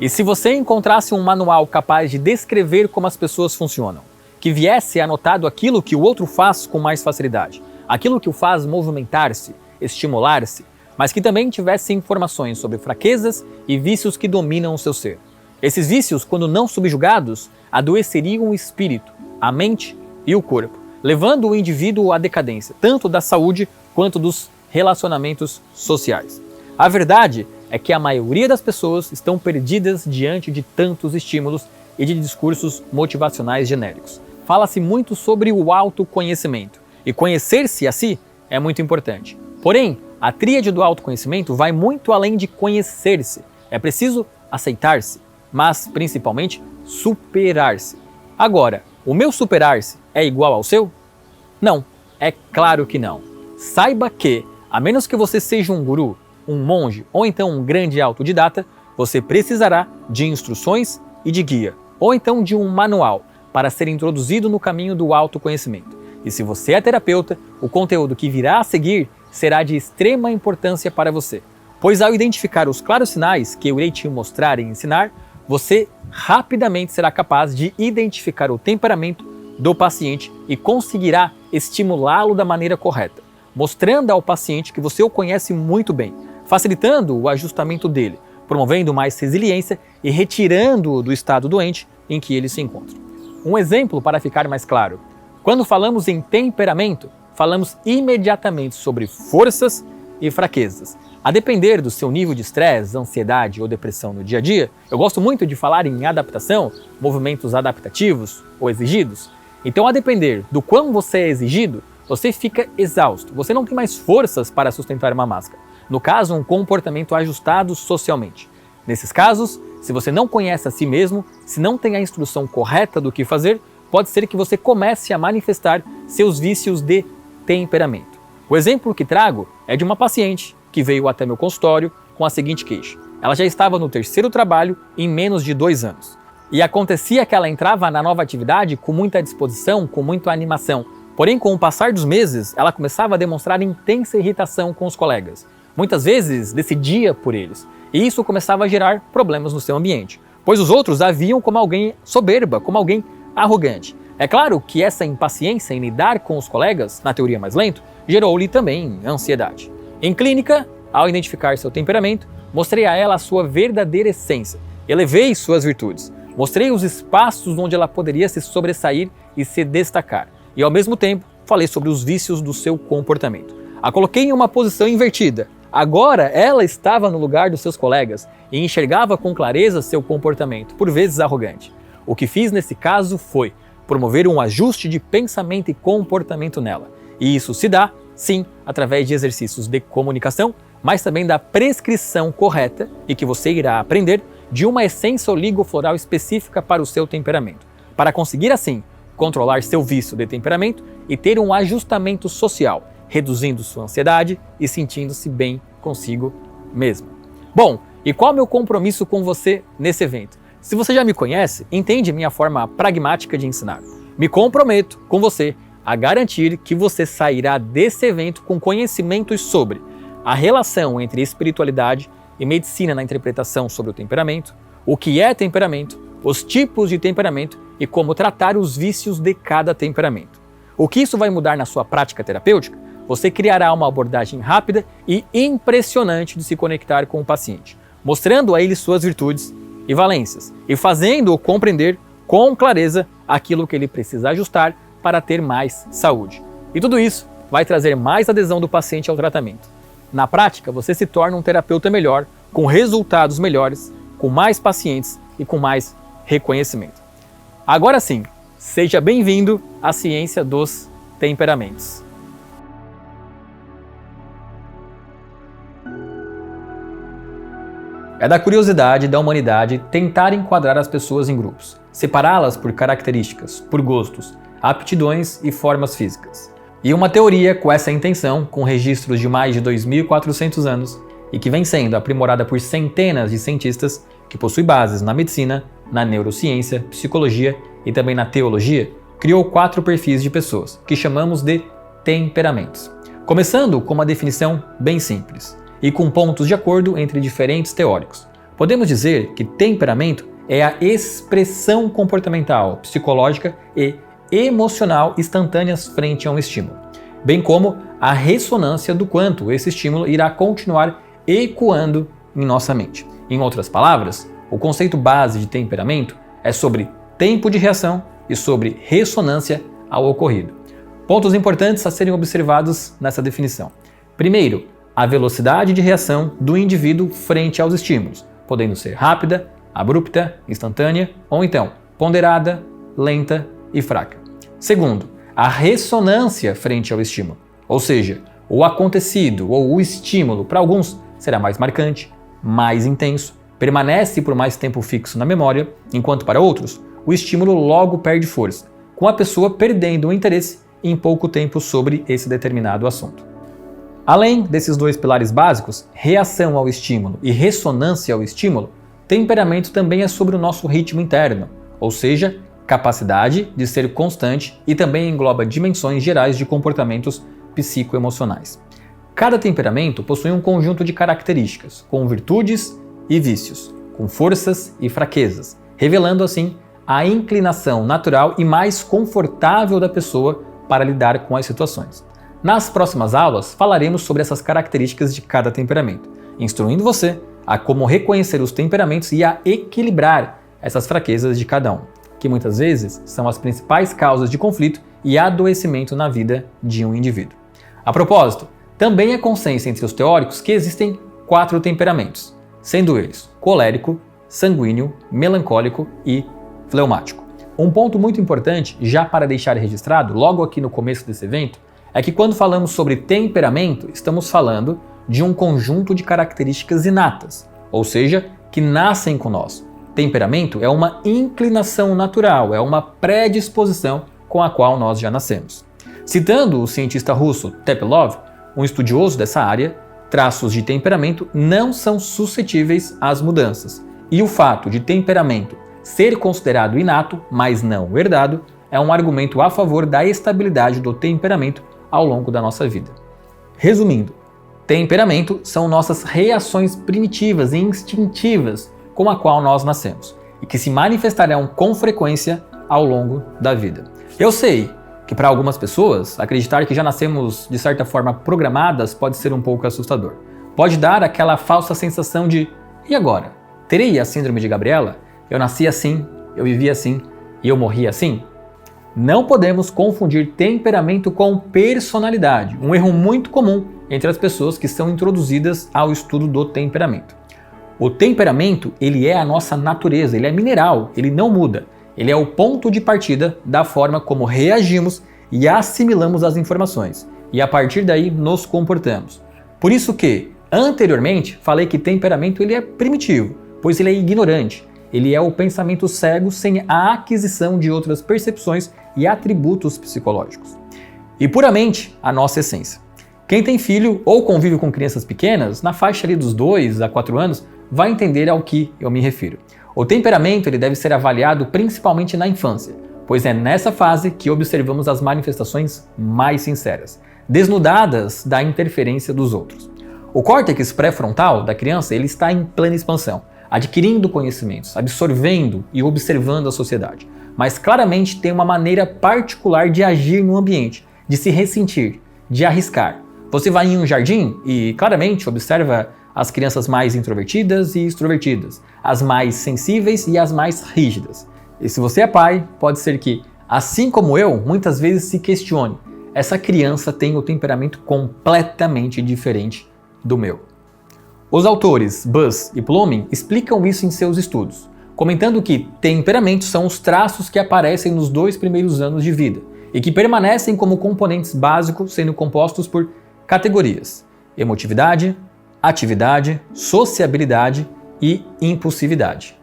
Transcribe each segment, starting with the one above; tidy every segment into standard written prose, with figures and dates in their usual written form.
E se você encontrasse um manual capaz de descrever como as pessoas funcionam, que viesse anotado aquilo que o outro faz com mais facilidade, aquilo que o faz movimentar-se, estimular-se, mas que também tivesse informações sobre fraquezas e vícios que dominam o seu ser. Esses vícios, quando não subjugados, adoeceriam o espírito, a mente e o corpo, levando o indivíduo à decadência, tanto da saúde quanto dos relacionamentos sociais. A verdade é que a maioria das pessoas estão perdidas diante de tantos estímulos e de discursos motivacionais genéricos. Fala-se muito sobre o autoconhecimento, e conhecer-se a si é muito importante. Porém, a tríade do autoconhecimento vai muito além de conhecer-se. É preciso aceitar-se, mas principalmente superar-se. Agora, o meu superar-se é igual ao seu? Não, é claro que não. Saiba que, a menos que você seja um guru, um monge ou então um grande autodidata, você precisará de instruções e de guia, ou então de um manual para ser introduzido no caminho do autoconhecimento. E se você é terapeuta, o conteúdo que virá a seguir será de extrema importância para você, pois ao identificar os claros sinais que eu irei te mostrar e ensinar, você rapidamente será capaz de identificar o temperamento do paciente e conseguirá estimulá-lo da maneira correta, mostrando ao paciente que você o conhece muito bem, facilitando o ajustamento dele, promovendo mais resiliência e retirando-o do estado doente em que ele se encontra. Um exemplo para ficar mais claro: quando falamos em temperamento, falamos imediatamente sobre forças e fraquezas. A depender do seu nível de estresse, ansiedade ou depressão no dia a dia, eu gosto muito de falar em adaptação, movimentos adaptativos ou exigidos. Então, a depender do quão você é exigido, você fica exausto, você não tem mais forças para sustentar uma máscara. No caso, um comportamento ajustado socialmente. Nesses casos, se você não conhece a si mesmo, se não tem a instrução correta do que fazer, pode ser que você comece a manifestar seus vícios de temperamento. O exemplo que trago é de uma paciente que veio até meu consultório com a seguinte queixa. Ela já estava no 3º trabalho em menos de 2 anos. E acontecia que ela entrava na nova atividade com muita disposição, com muita animação. Porém, com o passar dos meses, ela começava a demonstrar intensa irritação com os colegas. Muitas vezes decidia por eles. E isso começava a gerar problemas no seu ambiente, pois os outros a viam como alguém soberba, como alguém arrogante. É claro que essa impaciência em lidar com os colegas, na teoria mais lento, gerou-lhe também ansiedade. Em clínica, ao identificar seu temperamento, mostrei a ela a sua verdadeira essência, elevei suas virtudes, mostrei os espaços onde ela poderia se sobressair e se destacar, e ao mesmo tempo falei sobre os vícios do seu comportamento. A coloquei em uma posição invertida. Agora ela estava no lugar dos seus colegas e enxergava com clareza seu comportamento, por vezes arrogante. O que fiz nesse caso foi promover um ajuste de pensamento e comportamento nela. E isso se dá, sim, através de exercícios de comunicação, mas também da prescrição correta e que você irá aprender de uma essência oligofloral específica para o seu temperamento, para conseguir assim controlar seu vício de temperamento e ter um ajustamento social, reduzindo sua ansiedade e sentindo-se bem consigo mesmo. Bom, e qual é o meu compromisso com você nesse evento? Se você já me conhece, entende minha forma pragmática de ensinar. Me comprometo com você a garantir que você sairá desse evento com conhecimentos sobre a relação entre espiritualidade e medicina na interpretação sobre o temperamento, o que é temperamento, os tipos de temperamento e como tratar os vícios de cada temperamento. O que isso vai mudar na sua prática terapêutica? Você criará uma abordagem rápida e impressionante de se conectar com o paciente, mostrando a ele suas virtudes e valências e fazendo-o compreender com clareza aquilo que ele precisa ajustar para ter mais saúde. E tudo isso vai trazer mais adesão do paciente ao tratamento. Na prática, você se torna um terapeuta melhor, com resultados melhores, com mais pacientes e com mais reconhecimento. Agora sim, seja bem-vindo à ciência dos temperamentos. É da curiosidade da humanidade tentar enquadrar as pessoas em grupos, separá-las por características, por gostos, aptidões e formas físicas. E uma teoria com essa intenção, com registros de mais de 2.400 anos, e que vem sendo aprimorada por centenas de cientistas, que possui bases na medicina, na neurociência, psicologia e também na teologia, criou 4 perfis de pessoas, que chamamos de temperamentos. Começando com uma definição bem simples, e com pontos de acordo entre diferentes teóricos. Podemos dizer que temperamento é a expressão comportamental, psicológica e emocional instantâneas frente a um estímulo, bem como a ressonância do quanto esse estímulo irá continuar ecoando em nossa mente. Em outras palavras, o conceito base de temperamento é sobre tempo de reação e sobre ressonância ao ocorrido. Pontos importantes a serem observados nessa definição. Primeiro, a velocidade de reação do indivíduo frente aos estímulos, podendo ser rápida, abrupta, instantânea ou então ponderada, lenta e fraca. Segundo, a ressonância frente ao estímulo, ou seja, o acontecido ou o estímulo para alguns será mais marcante, mais intenso, permanece por mais tempo fixo na memória, enquanto para outros o estímulo logo perde força, com a pessoa perdendo o interesse em pouco tempo sobre esse determinado assunto. Além desses dois pilares básicos, reação ao estímulo e ressonância ao estímulo, temperamento também é sobre o nosso ritmo interno, ou seja, capacidade de ser constante e também engloba dimensões gerais de comportamentos psicoemocionais. Cada temperamento possui um conjunto de características, com virtudes e vícios, com forças e fraquezas, revelando assim a inclinação natural e mais confortável da pessoa para lidar com as situações. Nas próximas aulas falaremos sobre essas características de cada temperamento, instruindo você a como reconhecer os temperamentos e a equilibrar essas fraquezas de cada um, que muitas vezes são as principais causas de conflito e adoecimento na vida de um indivíduo. A propósito, também é consenso entre os teóricos que existem 4 temperamentos, sendo eles colérico, sanguíneo, melancólico e fleumático. Um ponto muito importante, já para deixar registrado logo aqui no começo desse evento, é que quando falamos sobre temperamento, estamos falando de um conjunto de características inatas, ou seja, que nascem com nós. Temperamento é uma inclinação natural, é uma predisposição com a qual nós já nascemos. Citando o cientista russo Tepelov, um estudioso dessa área, traços de temperamento não são suscetíveis às mudanças, e o fato de temperamento ser considerado inato, mas não herdado, é um argumento a favor da estabilidade do temperamento ao longo da nossa vida. Resumindo, temperamento são nossas reações primitivas e instintivas com a qual nós nascemos e que se manifestarão com frequência ao longo da vida. Eu sei que para algumas pessoas, acreditar que já nascemos de certa forma programadas pode ser um pouco assustador. Pode dar aquela falsa sensação de e agora? Terei a síndrome de Gabriela? Eu nasci assim, eu vivi assim e eu morri assim? Não podemos confundir temperamento com personalidade, um erro muito comum entre as pessoas que são introduzidas ao estudo do temperamento. O temperamento, ele é a nossa natureza, ele é mineral, ele não muda. Ele é o ponto de partida da forma como reagimos e assimilamos as informações, e a partir daí nos comportamos. Por isso que, anteriormente, falei que temperamento ele é primitivo, pois ele é ignorante. Ele é o pensamento cego sem a aquisição de outras percepções e atributos psicológicos. E puramente a nossa essência. Quem tem filho ou convive com crianças pequenas, na faixa ali dos 2 a 4 anos, vai entender ao que eu me refiro. O temperamento ele deve ser avaliado principalmente na infância, pois é nessa fase que observamos as manifestações mais sinceras, desnudadas da interferência dos outros. O córtex pré-frontal da criança ele está em plena expansão, adquirindo conhecimentos, absorvendo e observando a sociedade, mas claramente tem uma maneira particular de agir no ambiente, de se ressentir, de arriscar. Você vai em um jardim e claramente observa as crianças mais introvertidas e extrovertidas, as mais sensíveis e as mais rígidas. E se você é pai, pode ser que, assim como eu, muitas vezes se questione, essa criança tem o temperamento completamente diferente do meu. Os autores Buss e Plummer explicam isso em seus estudos, comentando que temperamentos são os traços que aparecem nos 2 primeiros anos de vida e que permanecem como componentes básicos, sendo compostos por categorias: emotividade, atividade, sociabilidade e impulsividade.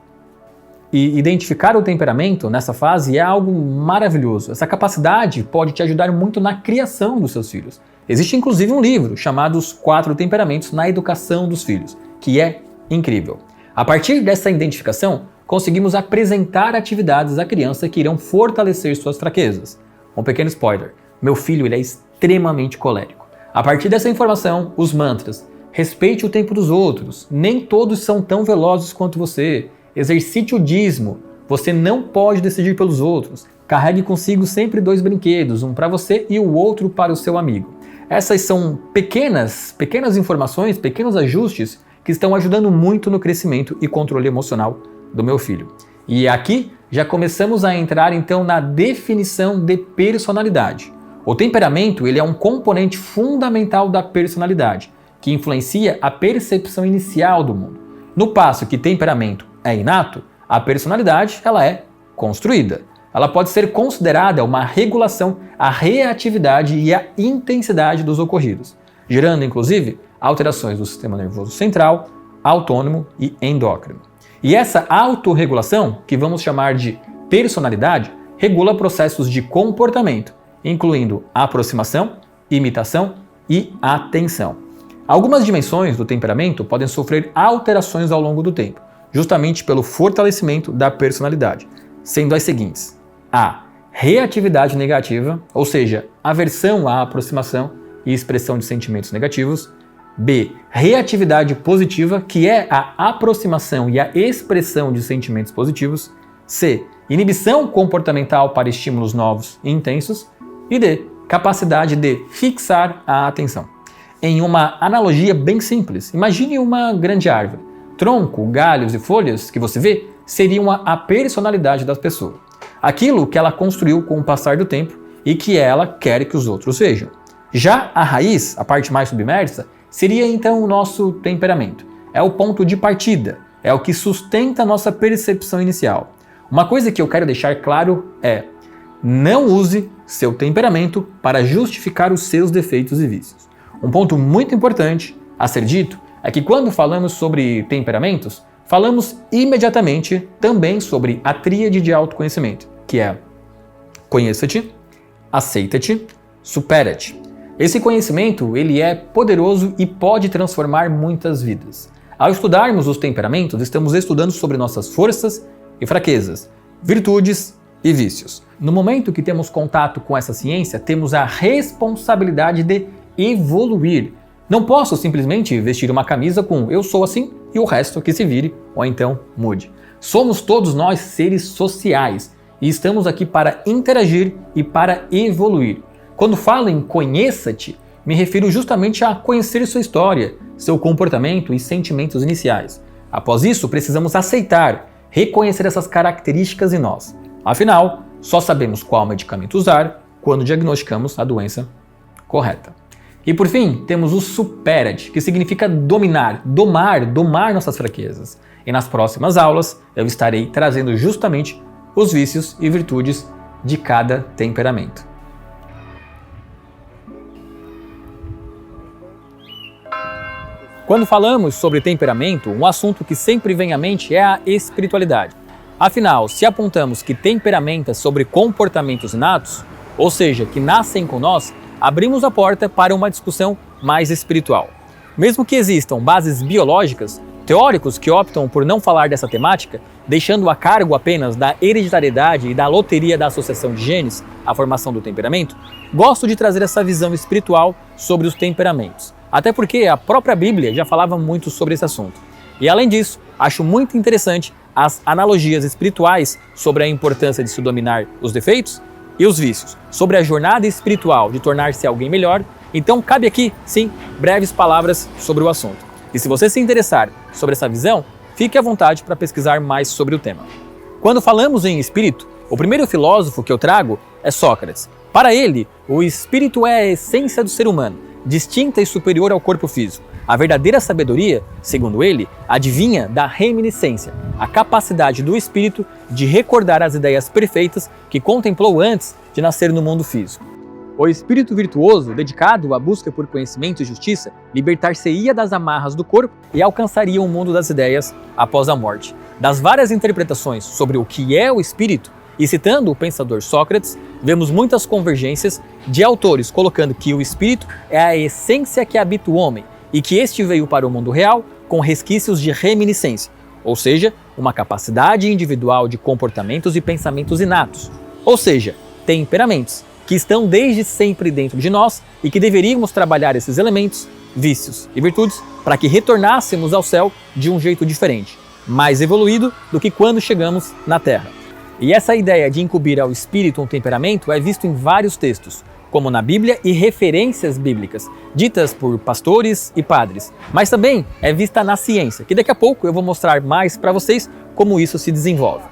E identificar o temperamento nessa fase é algo maravilhoso. Essa capacidade pode te ajudar muito na criação dos seus filhos. Existe inclusive um livro chamado Os 4 Temperamentos na Educação dos Filhos, que é incrível. A partir dessa identificação, conseguimos apresentar atividades à criança que irão fortalecer suas fraquezas. Um pequeno spoiler, meu filho ele é extremamente colérico. A partir dessa informação, os mantras Respeite o tempo dos outros. Nem todos são tão velozes quanto você. Exercite o dízimo. Você não pode decidir pelos outros. Carregue consigo sempre 2 brinquedos, um para você e o outro para o seu amigo. Essas são pequenas informações, pequenos ajustes que estão ajudando muito no crescimento e controle emocional do meu filho. E aqui já começamos a entrar então na definição de personalidade. O temperamento ele é um componente fundamental da personalidade, que influencia a percepção inicial do mundo. No passo que temperamento é inato, a personalidade ela é construída. Ela pode ser considerada uma regulação à reatividade e à intensidade dos ocorridos, gerando inclusive alterações do sistema nervoso central, autônomo e endócrino. E essa autorregulação, que vamos chamar de personalidade, regula processos de comportamento, incluindo aproximação, imitação e atenção. Algumas dimensões do temperamento podem sofrer alterações ao longo do tempo, justamente pelo fortalecimento da personalidade, sendo as seguintes: A. Reatividade negativa, ou seja, aversão à aproximação e expressão de sentimentos negativos. B. Reatividade positiva, que é a aproximação e a expressão de sentimentos positivos. C. Inibição comportamental para estímulos novos e intensos. E D. Capacidade de fixar a atenção. Em uma analogia bem simples, imagine uma grande árvore. Tronco, galhos e folhas que você vê seriam a personalidade da pessoa. Aquilo que ela construiu com o passar do tempo e que ela quer que os outros vejam. Já a raiz, a parte mais submersa, seria então o nosso temperamento. É o ponto de partida, é o que sustenta a nossa percepção inicial. Uma coisa que eu quero deixar claro é: não use seu temperamento para justificar os seus defeitos e vícios. Um ponto muito importante a ser dito é que quando falamos sobre temperamentos, falamos imediatamente também sobre a tríade de autoconhecimento, que é conheça-te, aceita-te, supera-te. Esse conhecimento ele é poderoso e pode transformar muitas vidas. Ao estudarmos os temperamentos, estamos estudando sobre nossas forças e fraquezas, virtudes e vícios. No momento que temos contato com essa ciência, temos a responsabilidade de evoluir. Não posso simplesmente vestir uma camisa com "eu sou assim" e o resto que se vire, ou então mude. Somos todos nós seres sociais e estamos aqui para interagir e para evoluir. Quando falo em conheça-te, me refiro justamente a conhecer sua história, seu comportamento e sentimentos iniciais. Após isso, precisamos aceitar, reconhecer essas características em nós. Afinal, só sabemos qual medicamento usar quando diagnosticamos a doença correta. E por fim, temos o supera-te, que significa dominar, domar nossas fraquezas. E nas próximas aulas, eu estarei trazendo justamente os vícios e virtudes de cada temperamento. Quando falamos sobre temperamento, um assunto que sempre vem à mente é a espiritualidade. Afinal, se apontamos que temperamento é sobre comportamentos inatos, ou seja, que nascem com nós, abrimos a porta para uma discussão mais espiritual. Mesmo que existam bases biológicas, teóricos que optam por não falar dessa temática, deixando a cargo apenas da hereditariedade e da loteria da associação de genes a formação do temperamento, gosto de trazer essa visão espiritual sobre os temperamentos. Até porque a própria Bíblia já falava muito sobre esse assunto. E além disso, acho muito interessante as analogias espirituais sobre a importância de se dominar os defeitos e os vícios, sobre a jornada espiritual de tornar-se alguém melhor. Então cabe aqui, sim, breves palavras sobre o assunto. E se você se interessar sobre essa visão, fique à vontade para pesquisar mais sobre o tema. Quando falamos em espírito, o primeiro filósofo que eu trago é Sócrates. Para ele, o espírito é a essência do ser humano, distinta e superior ao corpo físico. A verdadeira sabedoria, segundo ele, advinha da reminiscência, a capacidade do espírito de recordar as ideias perfeitas que contemplou antes de nascer no mundo físico. O espírito virtuoso, dedicado à busca por conhecimento e justiça, libertar-se-ia das amarras do corpo e alcançaria o mundo das ideias após a morte. Das várias interpretações sobre o que é o espírito, e citando o pensador Sócrates, vemos muitas convergências de autores colocando que o espírito é a essência que habita o homem e que este veio para o mundo real com resquícios de reminiscência, ou seja, uma capacidade individual de comportamentos e pensamentos inatos, ou seja, temperamentos, que estão desde sempre dentro de nós e que deveríamos trabalhar esses elementos vícios e virtudes para que retornássemos ao céu de um jeito diferente, mais evoluído do que quando chegamos na Terra. E essa ideia de incumbir ao espírito um temperamento é visto em vários textos, como na Bíblia e referências bíblicas, ditas por pastores e padres, mas também é vista na ciência, que daqui a pouco eu vou mostrar mais para vocês como isso se desenvolve.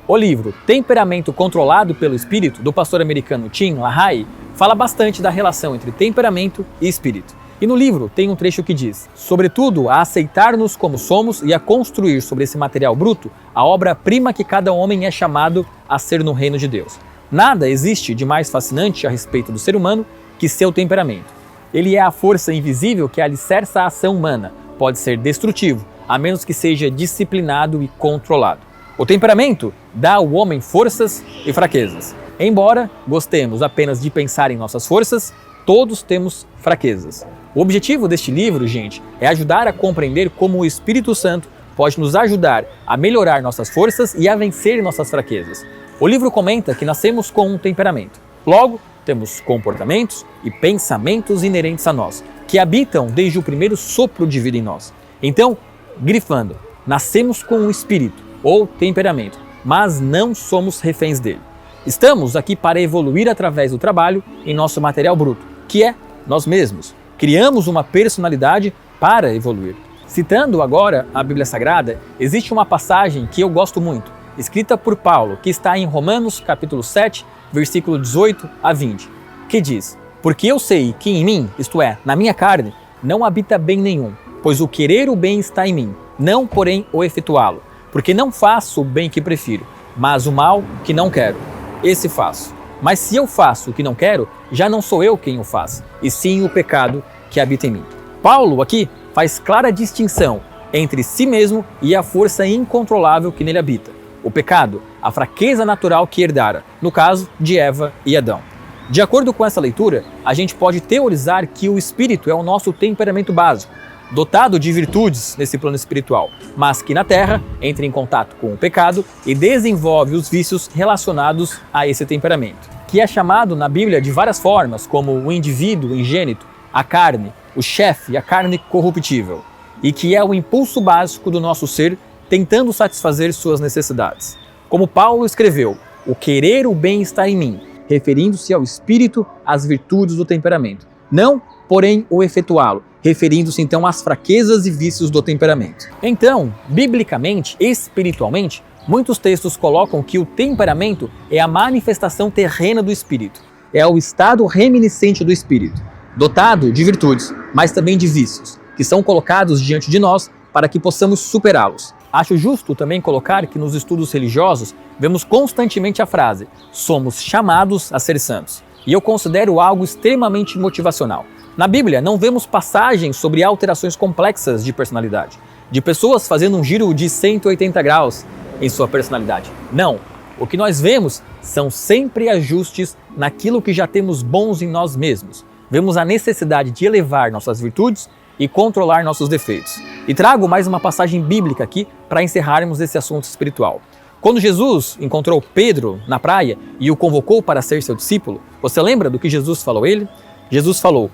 O livro Temperamento Controlado pelo Espírito, do pastor americano Tim LaHaye, fala bastante da relação entre temperamento e espírito. E no livro tem um trecho que diz: sobretudo a aceitar-nos como somos e a construir sobre esse material bruto a obra-prima que cada homem é chamado a ser no reino de Deus. Nada existe de mais fascinante a respeito do ser humano que seu temperamento. Ele é a força invisível que alicerça a ação humana, pode ser destrutivo, a menos que seja disciplinado e controlado. O temperamento dá ao homem forças e fraquezas. Embora gostemos apenas de pensar em nossas forças, todos temos fraquezas. O objetivo deste livro, gente, é ajudar a compreender como o Espírito Santo pode nos ajudar a melhorar nossas forças e a vencer nossas fraquezas. O livro comenta que nascemos com um temperamento. Logo, temos comportamentos e pensamentos inerentes a nós, que habitam desde o primeiro sopro de vida em nós. Então, grifando, nascemos com um espírito ou temperamento, mas não somos reféns dele. Estamos aqui para evoluir através do trabalho em nosso material bruto, que é nós mesmos. Criamos uma personalidade para evoluir. Citando agora a Bíblia Sagrada, existe uma passagem que eu gosto muito, escrita por Paulo, que está em Romanos capítulo 7, versículo 18 a 20, que diz: porque eu sei que em mim, isto é, na minha carne, não habita bem nenhum, pois o querer o bem está em mim, não porém o efetuá-lo, porque não faço o bem que prefiro, mas o mal que não quero, esse faço. Mas se eu faço o que não quero, já não sou eu quem o faz, e sim o pecado que habita em mim. Paulo aqui faz clara distinção entre si mesmo e a força incontrolável que nele habita. O pecado, a fraqueza natural que herdara, no caso de Eva e Adão. De acordo com essa leitura, a gente pode teorizar que o espírito é o nosso temperamento básico, dotado de virtudes nesse plano espiritual, mas que na Terra entra em contato com o pecado e desenvolve os vícios relacionados a esse temperamento, que é chamado na Bíblia de várias formas, como o indivíduo ingênito, a carne, o chefe, a carne corruptível, e que é o impulso básico do nosso ser tentando satisfazer suas necessidades. Como Paulo escreveu, o querer o bem está em mim, referindo-se ao espírito, às virtudes do temperamento. Não, porém, o efetuá-lo, referindo-se então às fraquezas e vícios do temperamento. Então, biblicamente, espiritualmente, muitos textos colocam que o temperamento é a manifestação terrena do espírito, é o estado reminiscente do espírito, dotado de virtudes, mas também de vícios, que são colocados diante de nós para que possamos superá-los. Acho justo também colocar que nos estudos religiosos vemos constantemente a frase: somos chamados a ser santos. E eu considero algo extremamente motivacional. Na Bíblia não vemos passagens sobre alterações complexas de personalidade, de pessoas fazendo um giro de 180 graus em sua personalidade. Não, o que nós vemos são sempre ajustes naquilo que já temos bons em nós mesmos. Vemos a necessidade de elevar nossas virtudes e controlar nossos defeitos. E trago mais uma passagem bíblica aqui para encerrarmos esse assunto espiritual. Quando Jesus encontrou Pedro na praia e o convocou para ser seu discípulo, você lembra do que Jesus falou a ele? Jesus falou: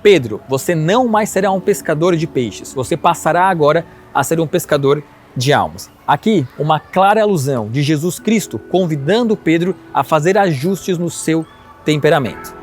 Pedro, você não mais será um pescador de peixes, você passará agora a ser um pescador de almas. Aqui, uma clara alusão de Jesus Cristo convidando Pedro a fazer ajustes no seu temperamento.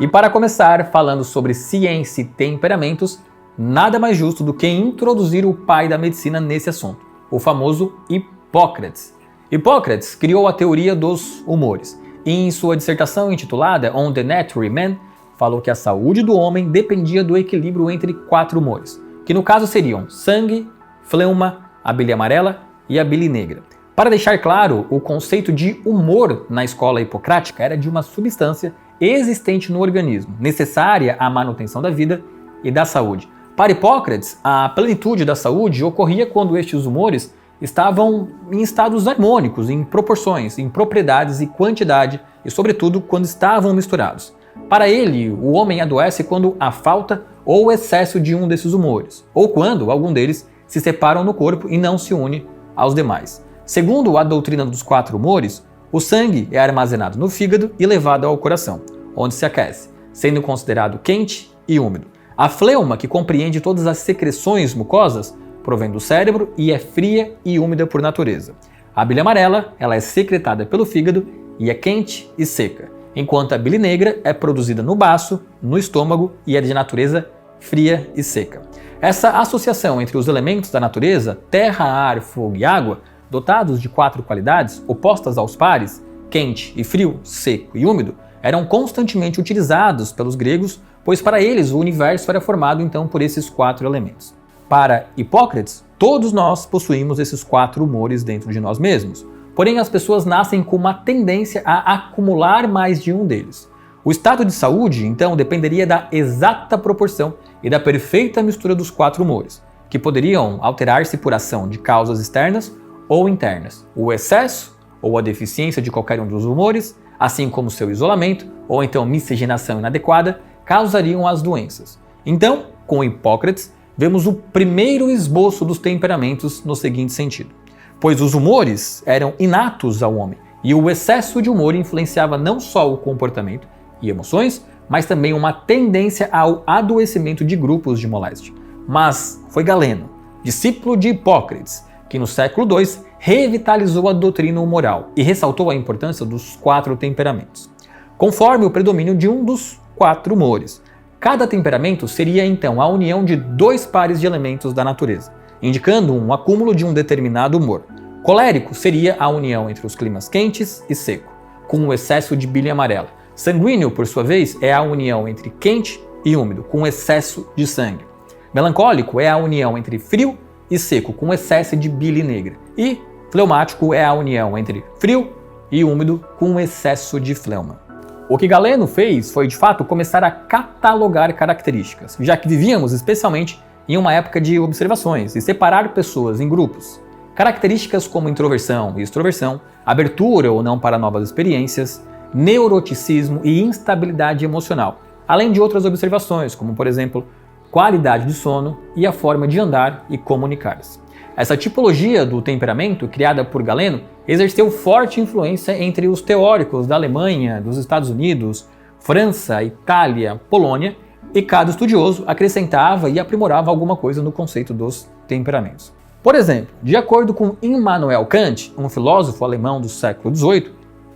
E para começar, falando sobre ciência e temperamentos, nada mais justo do que introduzir o pai da medicina nesse assunto, o famoso Hipócrates. Hipócrates criou a teoria dos humores e em sua dissertação intitulada On the Natural Man, falou que a saúde do homem dependia do equilíbrio entre 4 humores, que no caso seriam sangue, fleuma, a bile amarela e a bile negra. Para deixar claro, o conceito de humor na escola hipocrática era de uma substância existente no organismo, necessária à manutenção da vida e da saúde. Para Hipócrates, a plenitude da saúde ocorria quando estes humores estavam em estados harmônicos, em proporções, em propriedades e quantidade, e sobretudo quando estavam misturados. Para ele, o homem adoece quando há falta ou excesso de um desses humores, ou quando algum deles se separam no corpo e não se une aos demais. Segundo a doutrina dos 4 humores, o sangue é armazenado no fígado e levado ao coração. onde se aquece, sendo considerado quente e úmido. A fleuma, que compreende todas as secreções mucosas, provém do cérebro e é fria e úmida por natureza. A bile amarela, ela é secretada pelo fígado e é quente e seca, enquanto a bile negra é produzida no baço, no estômago e é de natureza fria e seca. Essa associação entre os elementos da natureza, terra, ar, fogo e água, dotados de 4 qualidades, opostas aos pares, quente e frio, seco e úmido, eram constantemente utilizados pelos gregos, pois para eles o universo era formado então por esses 4 elementos. Para Hipócrates, todos nós possuímos esses 4 humores dentro de nós mesmos, porém as pessoas nascem com uma tendência a acumular mais de um deles. O estado de saúde, então, dependeria da exata proporção e da perfeita mistura dos 4 humores, que poderiam alterar-se por ação de causas externas ou internas. O excesso ou a deficiência de qualquer um dos humores, assim como seu isolamento ou então miscigenação inadequada, causariam as doenças. Então, com Hipócrates, vemos o primeiro esboço dos temperamentos no seguinte sentido: pois os humores eram inatos ao homem e o excesso de humor influenciava não só o comportamento e emoções, mas também uma tendência ao adoecimento de grupos de moléstia. Mas foi Galeno, discípulo de Hipócrates, que no século II revitalizou a doutrina humoral e ressaltou a importância dos 4 temperamentos, conforme o predomínio de um dos 4 humores. Cada temperamento seria então a união de 2 pares de elementos da natureza, indicando um acúmulo de um determinado humor. Colérico seria a união entre os climas quentes e seco, com o excesso de bile amarela. Sanguíneo, por sua vez, é a união entre quente e úmido, com excesso de sangue. Melancólico é a união entre frio e seco, com excesso de bile negra. E fleumático é a união entre frio e úmido, com excesso de fleuma. O que Galeno fez foi, de fato, começar a catalogar características, já que vivíamos especialmente em uma época de observações e separar pessoas em grupos. Características como introversão e extroversão, abertura ou não para novas experiências, neuroticismo e instabilidade emocional, além de outras observações, como, por exemplo, qualidade de sono e a forma de andar e comunicar-se. Essa tipologia do temperamento, criada por Galeno, exerceu forte influência entre os teóricos da Alemanha, dos Estados Unidos, França, Itália, Polônia, e cada estudioso acrescentava e aprimorava alguma coisa no conceito dos temperamentos. Por exemplo, de acordo com Immanuel Kant, um filósofo alemão do século XVIII,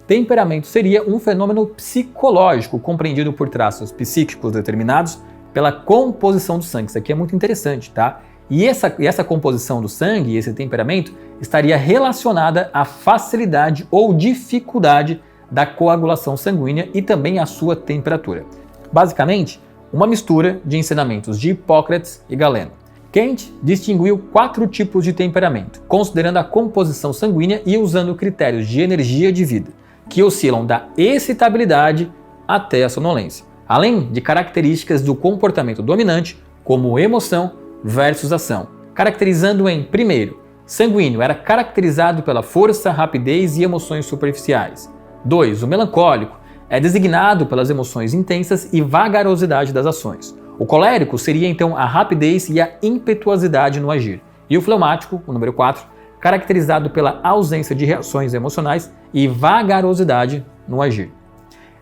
temperamento seria um fenômeno psicológico compreendido por traços psíquicos determinados pela composição do sangue. Isso aqui é muito interessante, tá? E essa composição do sangue, esse temperamento, estaria relacionada à facilidade ou dificuldade da coagulação sanguínea e também à sua temperatura. Basicamente, uma mistura de ensinamentos de Hipócrates e Galeno. Kant distinguiu 4 tipos de temperamento, considerando a composição sanguínea e usando critérios de energia de vida, que oscilam da excitabilidade até a sonolência, além de características do comportamento dominante, como emoção versus ação, caracterizando em, primeiro, sanguíneo era caracterizado pela força, rapidez e emoções superficiais. 2. O melancólico é designado pelas emoções intensas e vagarosidade das ações. O colérico seria então a rapidez e a impetuosidade no agir. E o fleumático, o número 4, caracterizado pela ausência de reações emocionais e vagarosidade no agir.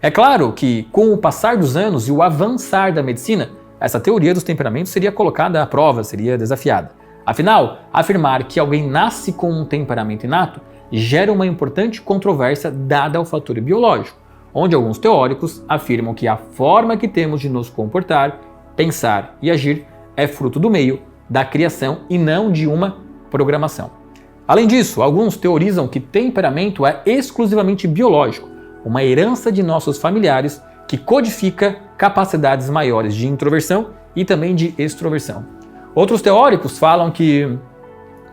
É claro que, com o passar dos anos e o avançar da medicina, essa teoria dos temperamentos seria colocada à prova, seria desafiada. Afinal, afirmar que alguém nasce com um temperamento inato gera uma importante controvérsia dada ao fator biológico, onde alguns teóricos afirmam que a forma que temos de nos comportar, pensar e agir é fruto do meio, da criação e não de uma programação. Além disso, alguns teorizam que temperamento é exclusivamente biológico, uma herança de nossos familiares que codifica capacidades maiores de introversão e também de extroversão. Outros teóricos falam que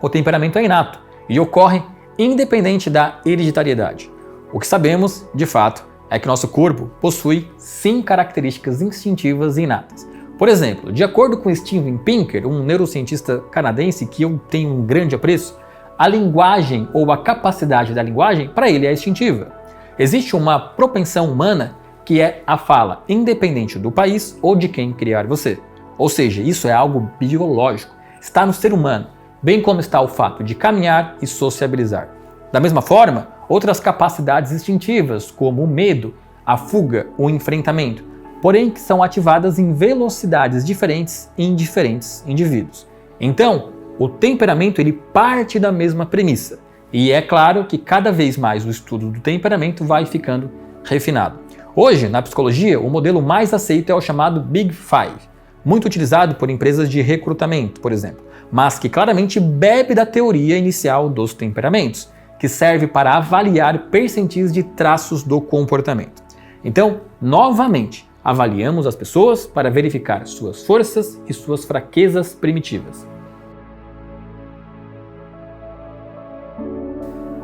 o temperamento é inato e ocorre independente da hereditariedade. O que sabemos, de fato, é que nosso corpo possui sim características instintivas e inatas. Por exemplo, de acordo com Steven Pinker, um neurocientista canadense que eu tenho um grande apreço, a linguagem ou a capacidade da linguagem, para ele, é instintiva. Existe uma propensão humana que é a fala, independente do país ou de quem criar você. Ou seja, isso é algo biológico, está no ser humano, bem como está o fato de caminhar e sociabilizar. Da mesma forma, outras capacidades instintivas, como o medo, a fuga, o enfrentamento, porém que são ativadas em velocidades diferentes em diferentes indivíduos. Então, o temperamento ele parte da mesma premissa. E é claro que cada vez mais o estudo do temperamento vai ficando refinado. Hoje, na psicologia, o modelo mais aceito é o chamado Big Five, muito utilizado por empresas de recrutamento, por exemplo, mas que claramente bebe da teoria inicial dos temperamentos, que serve para avaliar percentis de traços do comportamento. Então, novamente, avaliamos as pessoas para verificar suas forças e suas fraquezas primitivas.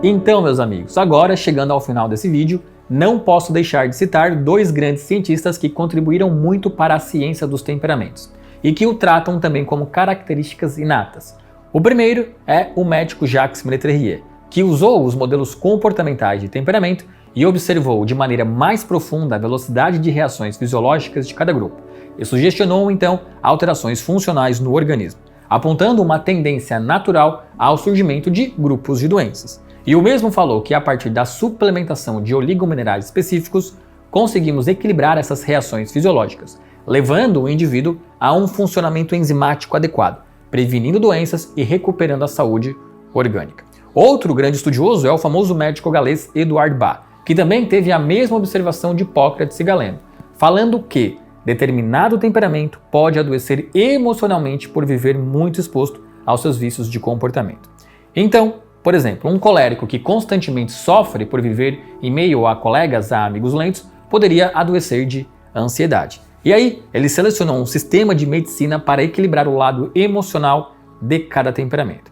Então, meus amigos, agora chegando ao final desse vídeo, não posso deixar de citar dois grandes cientistas que contribuíram muito para a ciência dos temperamentos e que o tratam também como características inatas. O primeiro é o médico Jacques Métrier, que usou os modelos comportamentais de temperamento e observou de maneira mais profunda a velocidade de reações fisiológicas de cada grupo e sugestionou então alterações funcionais no organismo, apontando uma tendência natural ao surgimento de grupos de doenças. E o mesmo falou que a partir da suplementação de oligominerais específicos, conseguimos equilibrar essas reações fisiológicas, levando o indivíduo a um funcionamento enzimático adequado, prevenindo doenças e recuperando a saúde orgânica. Outro grande estudioso é o famoso médico galês Eduard Bach, que também teve a mesma observação de Hipócrates e Galeno, falando que determinado temperamento pode adoecer emocionalmente por viver muito exposto aos seus vícios de comportamento. Então, por exemplo, um colérico que constantemente sofre por viver em meio a colegas, a amigos lentos, poderia adoecer de ansiedade. E aí, ele selecionou um sistema de medicina para equilibrar o lado emocional de cada temperamento.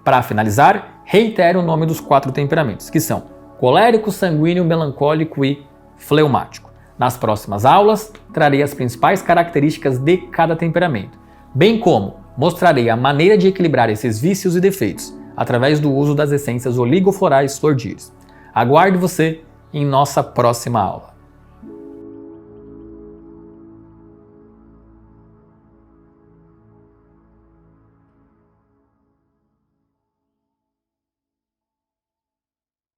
Para finalizar, reitero o nome dos 4 temperamentos, que são colérico, sanguíneo, melancólico e fleumático. Nas próximas aulas, trarei as principais características de cada temperamento, bem como mostrarei a maneira de equilibrar esses vícios e defeitos, através do uso das essências oligoflorais Flor de Íris. Aguardo você em nossa próxima aula.